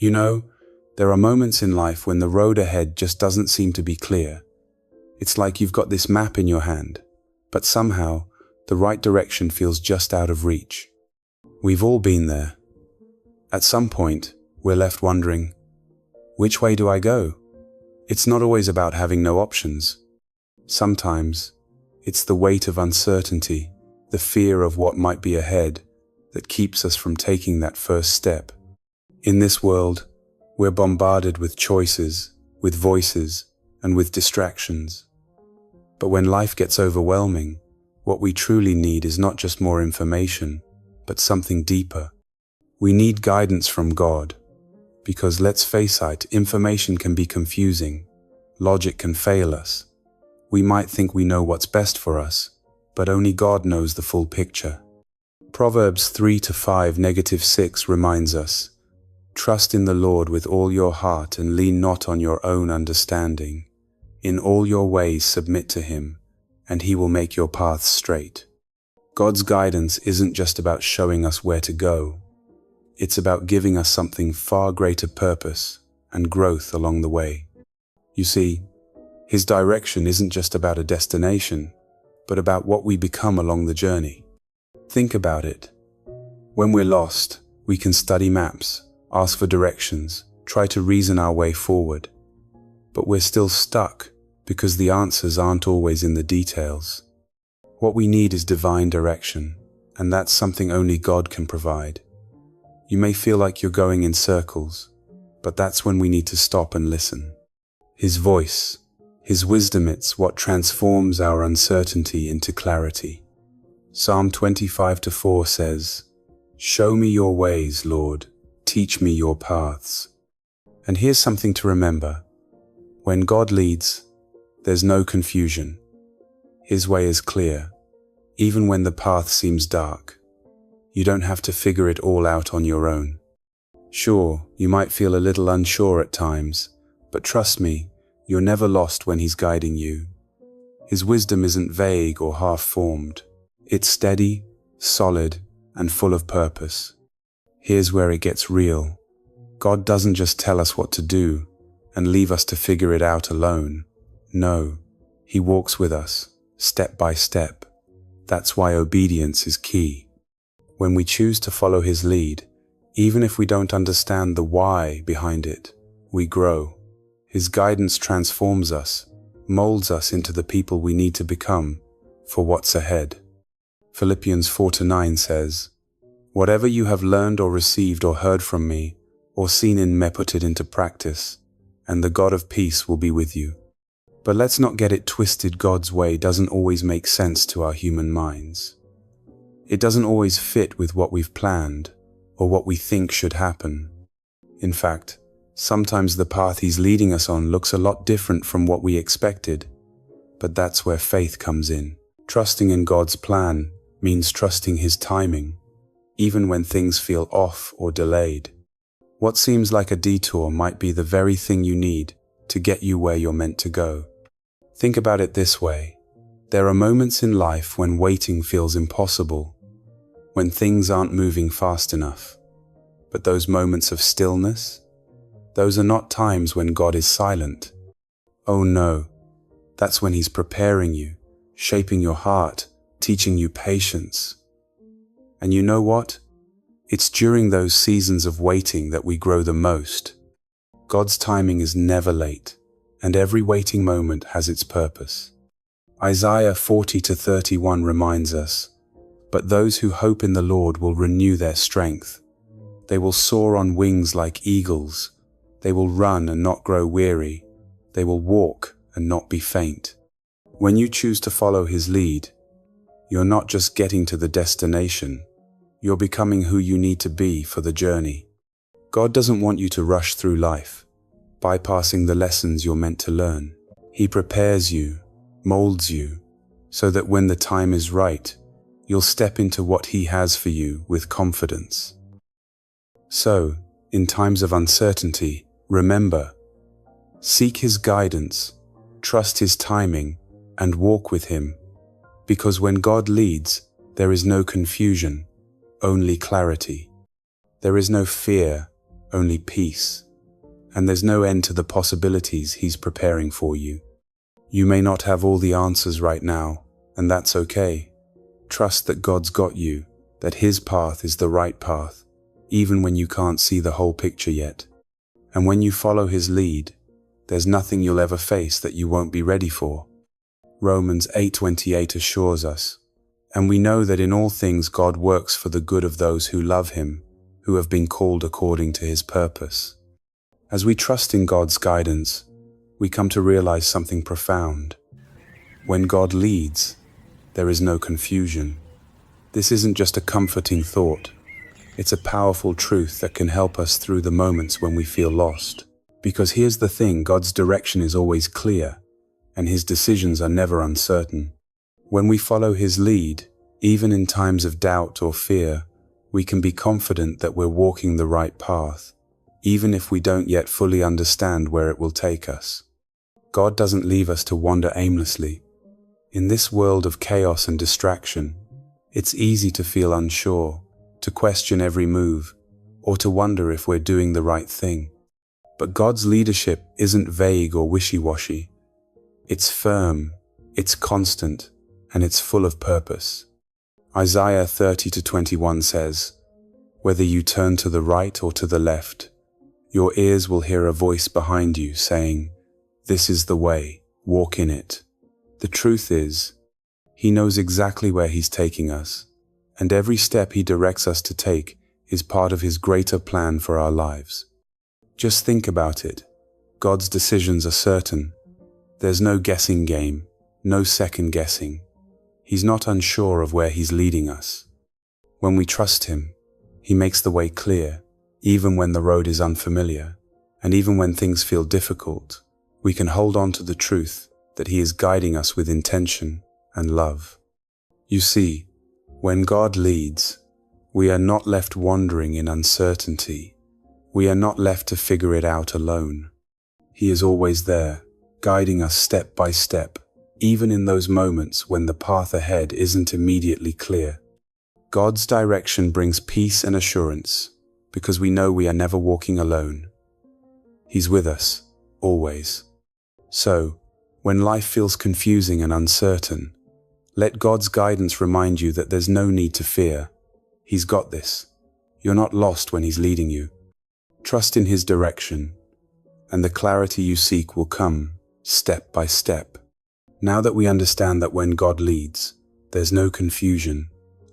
You know, there are moments in life when the road ahead just doesn't seem to be clear. It's like you've got this map in your hand, but somehow the right direction feels just out of reach. We've all been there. At some point, we're left wondering, which way do I go? It's not always about having no options. Sometimes, it's the weight of uncertainty, the fear of what might be ahead, that keeps us from taking that first step. In this world, we're bombarded with choices, with voices, and with distractions. But when life gets overwhelming, what we truly need is not just more information, but something deeper. We need guidance from God, because let's face it, information can be confusing, logic can fail us. We might think we know what's best for us, but only God knows the full picture. Proverbs 3:5-6 reminds us, "Trust in the Lord with all your heart and lean not on your own understanding. In all your ways submit to Him, and He will make your paths straight." God's guidance isn't just about showing us where to go. It's about giving us something far greater purpose and growth along the way. You see, His direction isn't just about a destination, but about what we become along the journey. Think about it. When we're lost, we can study maps, ask for directions, try to reason our way forward. But we're still stuck because the answers aren't always in the details. What we need is divine direction, and that's something only God can provide. You may feel like you're going in circles, but that's when we need to stop and listen. His voice, His wisdom, it's what transforms our uncertainty into clarity. Psalm 25:4 says, "Show me your ways, Lord, teach me your paths." And here's something to remember. When God leads, there's no confusion. His way is clear, even when the path seems dark. You don't have to figure it all out on your own. Sure, you might feel a little unsure at times, but trust me, you're never lost when He's guiding you. His wisdom isn't vague or half-formed. It's steady, solid, and full of purpose. Here's where it gets real. God doesn't just tell us what to do and leave us to figure it out alone. No, He walks with us, step by step. That's why obedience is key. When we choose to follow His lead, even if we don't understand the why behind it, we grow. His guidance transforms us, molds us into the people we need to become for what's ahead. Philippians 4:9 says, "Whatever you have learned or received or heard from me, or seen in me, put it into practice, and the God of peace will be with you." But let's not get it twisted. God's way doesn't always make sense to our human minds. It doesn't always fit with what we've planned or what we think should happen. In fact, sometimes the path He's leading us on looks a lot different from what we expected. But that's where faith comes in. Trusting in God's plan means trusting His timing, even when things feel off or delayed. What seems like a detour might be the very thing you need to get you where you're meant to go. Think about it this way. There are moments in life when waiting feels impossible, when things aren't moving fast enough. But those moments of stillness, those are not times when God is silent. Oh no, that's when He's preparing you, shaping your heart, teaching you patience. And you know what? It's during those seasons of waiting that we grow the most. God's timing is never late, and every waiting moment has its purpose. Isaiah 40:31 reminds us, "But those who hope in the Lord will renew their strength. They will soar on wings like eagles. They will run and not grow weary. They will walk and not be faint." When you choose to follow His lead, you're not just getting to the destination, you're becoming who you need to be for the journey. God doesn't want you to rush through life, bypassing the lessons you're meant to learn. He prepares you, molds you, so that when the time is right, you'll step into what He has for you with confidence. So, in times of uncertainty, remember, seek His guidance, trust His timing, and walk with Him, because when God leads, there is no confusion, only clarity. There is no fear, only peace. And there's no end to the possibilities He's preparing for you. You may not have all the answers right now, and that's okay. Trust that God's got you, that His path is the right path, even when you can't see the whole picture yet. And when you follow His lead, there's nothing you'll ever face that you won't be ready for. Romans 8:28 assures us, and we know that in all things God works for the good of those who love Him, who have been called according to His purpose. As we trust in God's guidance, we come to realize something profound. When God leads, there is no confusion. This isn't just a comforting thought. It's a powerful truth that can help us through the moments when we feel lost. Because here's the thing, God's direction is always clear, and His decisions are never uncertain. When we follow His lead, even in times of doubt or fear, we can be confident that we're walking the right path, even if we don't yet fully understand where it will take us. God doesn't leave us to wander aimlessly. In this world of chaos and distraction, it's easy to feel unsure, to question every move, or to wonder if we're doing the right thing. But God's leadership isn't vague or wishy-washy. It's firm, it's constant, and it's full of purpose. Isaiah 30:21 says, "Whether you turn to the right or to the left, your ears will hear a voice behind you saying, 'This is the way, walk in it.'" The truth is, He knows exactly where He's taking us, and every step He directs us to take is part of His greater plan for our lives. Just think about it. God's decisions are certain. There's no guessing game, no second guessing. He's not unsure of where He's leading us. When we trust Him, He makes the way clear, even when the road is unfamiliar, and even when things feel difficult, we can hold on to the truth that He is guiding us with intention and love. You see, when God leads, we are not left wandering in uncertainty. We are not left to figure it out alone. He is always there, guiding us step by step, even in those moments when the path ahead isn't immediately clear. God's direction brings peace and assurance, because we know we are never walking alone. He's with us, always. So, when life feels confusing and uncertain, let God's guidance remind you that there's no need to fear. He's got this. You're not lost when He's leading you. Trust in His direction, and the clarity you seek will come, step by step. Now that we understand that when God leads, there's no confusion,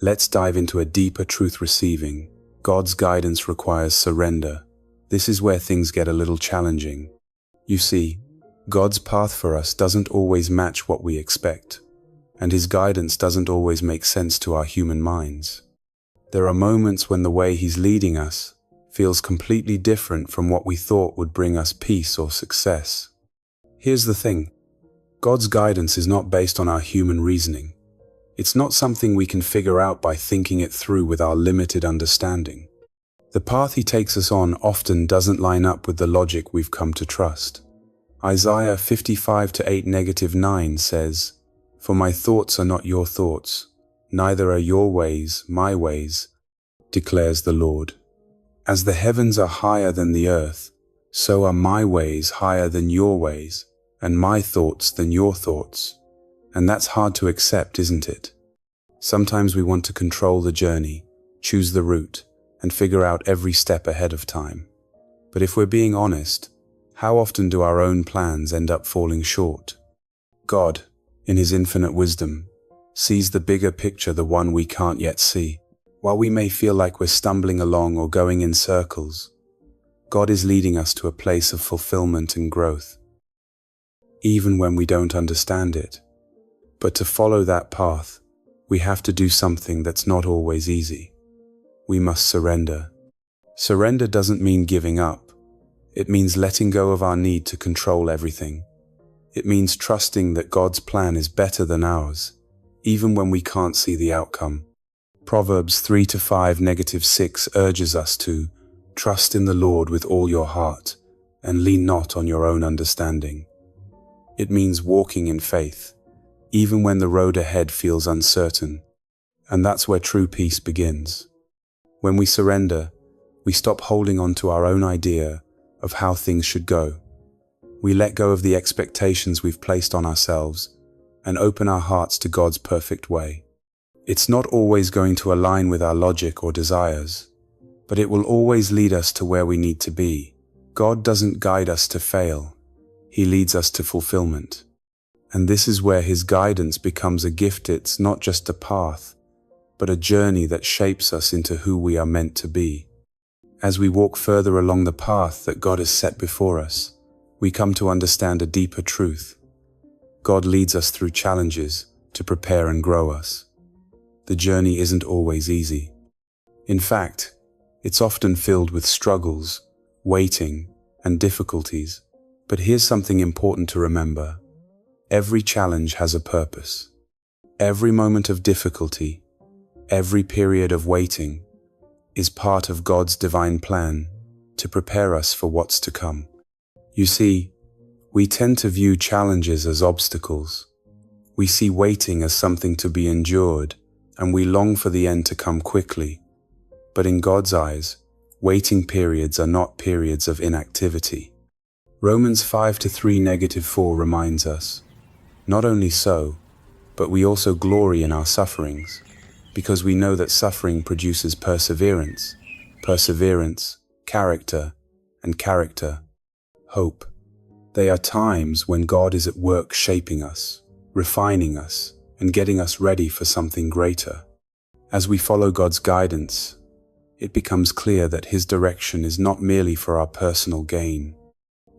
let's dive into a deeper truth receiving. God's guidance requires surrender. This is where things get a little challenging. You see, God's path for us doesn't always match what we expect, and His guidance doesn't always make sense to our human minds. There are moments when the way He's leading us feels completely different from what we thought would bring us peace or success. Here's the thing. God's guidance is not based on our human reasoning. It's not something we can figure out by thinking it through with our limited understanding. The path He takes us on often doesn't line up with the logic we've come to trust. Isaiah 55:8-9 says, "For my thoughts are not your thoughts, neither are your ways my ways, declares the Lord. As the heavens are higher than the earth, so are my ways higher than your ways, and my thoughts than your thoughts." And that's hard to accept, isn't it? Sometimes we want to control the journey, choose the route, and figure out every step ahead of time. But if we're being honest, how often do our own plans end up falling short? God, in His infinite wisdom, sees the bigger picture, the one we can't yet see. While we may feel like we're stumbling along or going in circles, God is leading us to a place of fulfillment and growth, even when we don't understand it. But to follow that path, we have to do something that's not always easy. We must surrender. Surrender doesn't mean giving up. It means letting go of our need to control everything. It means trusting that God's plan is better than ours, even when we can't see the outcome. Proverbs 3:5-6 urges us to trust in the Lord with all your heart and lean not on your own understanding. It means walking in faith, even when the road ahead feels uncertain. And that's where true peace begins. When we surrender, We stop holding on to our own idea of how things should go. We let go of the expectations we've placed on ourselves and open our hearts to God's perfect way. It's not always going to align with our logic or desires, but it will always lead us to where we need to be. God doesn't guide us to fail. He leads us to fulfillment. And this is where His guidance becomes a gift. It's not just a path, but a journey that shapes us into who we are meant to be. As we walk further along the path that God has set before us, we come to understand a deeper truth. God leads us through challenges to prepare and grow us. The journey isn't always easy. In fact, it's often filled with struggles, waiting, and difficulties. But here's something important to remember. Every challenge has a purpose. Every moment of difficulty, every period of waiting, is part of God's divine plan to prepare us for what's to come. You see, we tend to view challenges as obstacles. We see waiting as something to be endured, and we long for the end to come quickly. But in God's eyes, waiting periods are not periods of inactivity. Romans 5:3-4 reminds us, not only so, but we also glory in our sufferings, because we know that suffering produces perseverance, character, and character, hope. They are times when God is at work shaping us, refining us, and getting us ready for something greater. As we follow God's guidance, it becomes clear that His direction is not merely for our personal gain.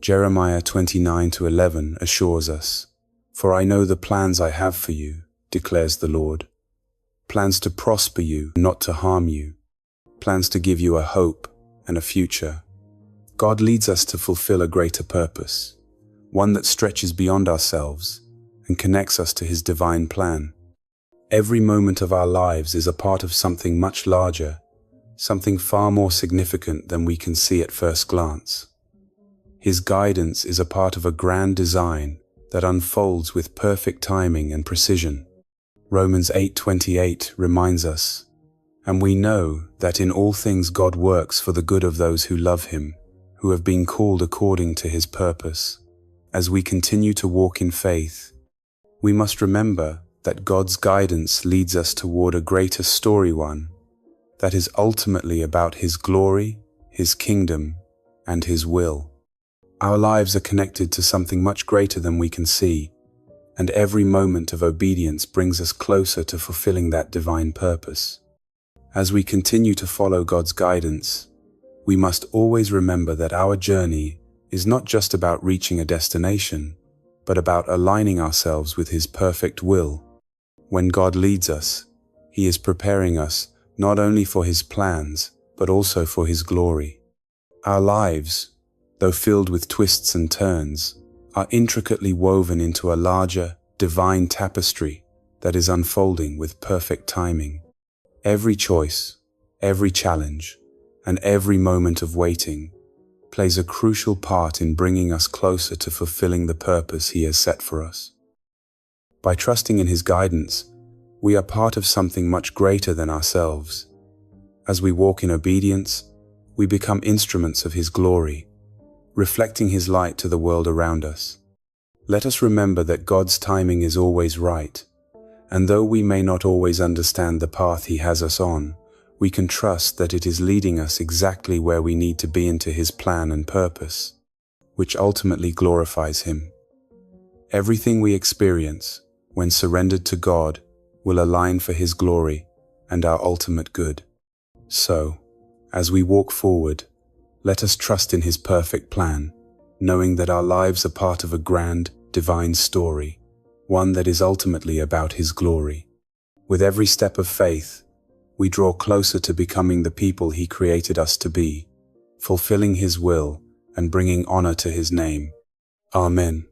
Jeremiah 29:11 assures us, "For I know the plans I have for you, declares the Lord. Plans to prosper you, not to harm you. Plans to give you a hope and a future." God leads us to fulfill a greater purpose, one that stretches beyond ourselves and connects us to His divine plan. Every moment of our lives is a part of something much larger, something far more significant than we can see at first glance. His guidance is a part of a grand design that unfolds with perfect timing and precision. Romans 8:28 reminds us, "And we know that in all things God works for the good of those who love Him, who have been called according to His purpose." As we continue to walk in faith, we must remember that God's guidance leads us toward a greater story, one that is ultimately about His glory, His kingdom, and His will. Our lives are connected to something much greater than we can see, and every moment of obedience brings us closer to fulfilling that divine purpose. As we continue to follow God's guidance, we must always remember that our journey is not just about reaching a destination, but about aligning ourselves with His perfect will. When God leads us, He is preparing us not only for His plans, but also for His glory. Our lives, though filled with twists and turns, are intricately woven into a larger, divine tapestry that is unfolding with perfect timing. Every choice, every challenge, and every moment of waiting plays a crucial part in bringing us closer to fulfilling the purpose He has set for us. By trusting in His guidance, we are part of something much greater than ourselves. As we walk in obedience, we become instruments of His glory, reflecting His light to the world around us. Let us remember that God's timing is always right, and though we may not always understand the path He has us on, we can trust that it is leading us exactly where we need to be into His plan and purpose, which ultimately glorifies Him. Everything we experience, when surrendered to God, will align for His glory and our ultimate good. So, as we walk forward, let us trust in His perfect plan, knowing that our lives are part of a grand, divine story, one that is ultimately about His glory. With every step of faith, we draw closer to becoming the people He created us to be, fulfilling His will and bringing honor to His name. Amen.